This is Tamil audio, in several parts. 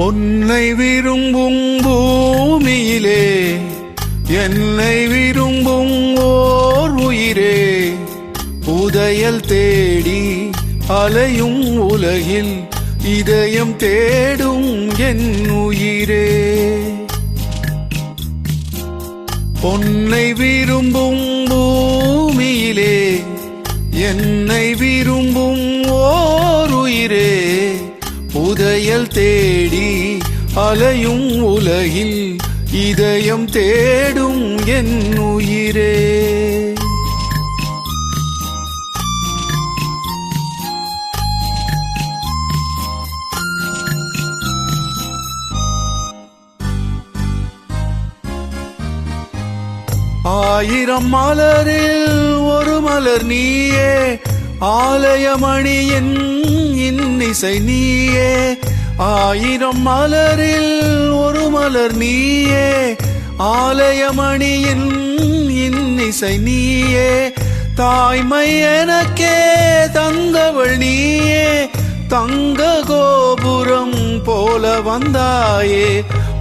பொன்னை விரும்பும் பூமியிலே என்னை விரும்பும் ஓர் உயிரே, புதையல் தேடி அலையும் உலகில் இதயம் தேடும் என் உயிரே. பொன்னை விரும்பும் பூமியிலே என்னை விரும்பும் ஓர் உயிரே, புதையல் தேடி அலையும் உலகில் இதயம் தேடும் என் உயிரே. ஆயிரம் மலரில் ஒரு மலர் நீயே, ஆலயமணியின் இன்னிசை நீயே. ஆயிரம் மலரில் ஒரு மலர் நீயே, ஆலயமணியின் இன்னிசை நீயே. தாய்மை எனக்கே தந்தவள் நீயே, தங்க கோபுரம் போல வந்தாயே.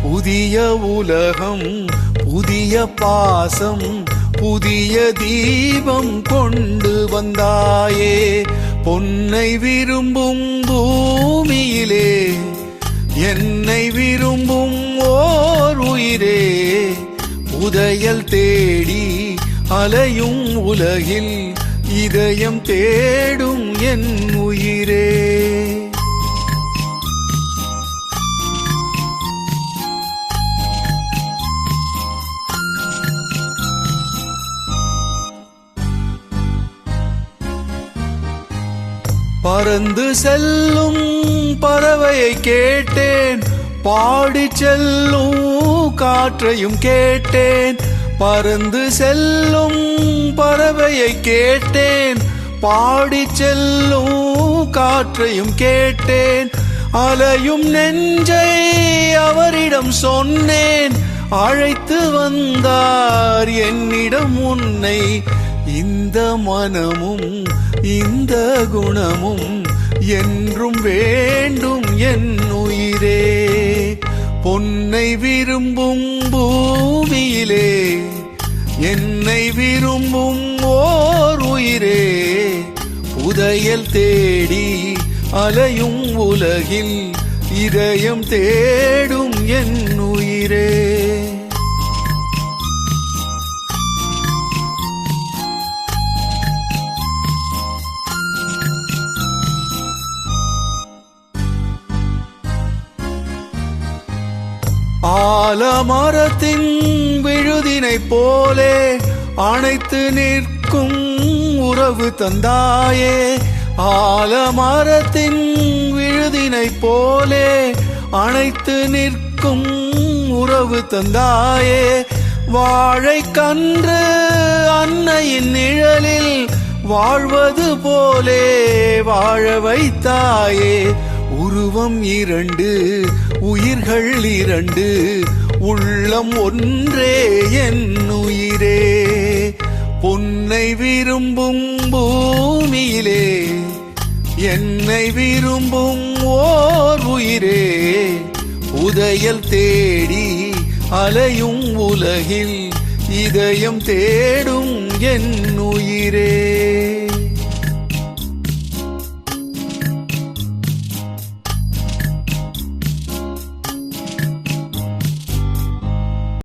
புதிய உலகம் புதிய பாசம் புதிய தீபம் கொண்டு வந்தாயே. பொன்னை விரும்பும் பூமியிலே என்னை விரும்பும் ஓர் உயிரே, புதையல் தேடி அலையும் உலகில் இதயம் தேடும் என் உயிரே. பறந்து செல்லும் பறவையை கேட்டேன், பாடி செல்லும் காற்றையும் கேட்டேன். பறந்து செல்லும் பறவையை கேட்டேன், பாடி செல்லும் காற்றையும் கேட்டேன். அலையும் நெஞ்சை அவரிடம் சொன்னேன், அழைத்து வந்தார் என்னிடம் உன்னை. இந்த மனமும் இந்த குணமும் என்றும் வேண்டும் என் உயிரே. பொன்னை விரும்பும் பூமியிலே என்னை விரும்பும் ஓர் உயிரே, புதையல் தேடி அலையும் உலகில் இதயம் தேடும் என் உயிரே. ஆலமரத்தின் விழுதினை போலே அணைத்து நிற்கும் உறவு தந்தாயே. ஆலமரத்தின் விழுதினை போலே அணைத்து நிற்கும் உறவு தந்தாயே. வாழை கன்று அன்னையின் நிழலில் வாழ்வது போலே வாழ வைத்தாயே. உருவம் இரண்டு உயிர்கள் இரண்டு, உள்ளம் ஒன்றே என் உயிரே. பொன்னை விரும்பும் பூமியிலே என்னை விரும்பும் ஓர் உயிரே, புதையல் தேடி அலையும் உலகில் இதயம் தேடும் என் உயிரே.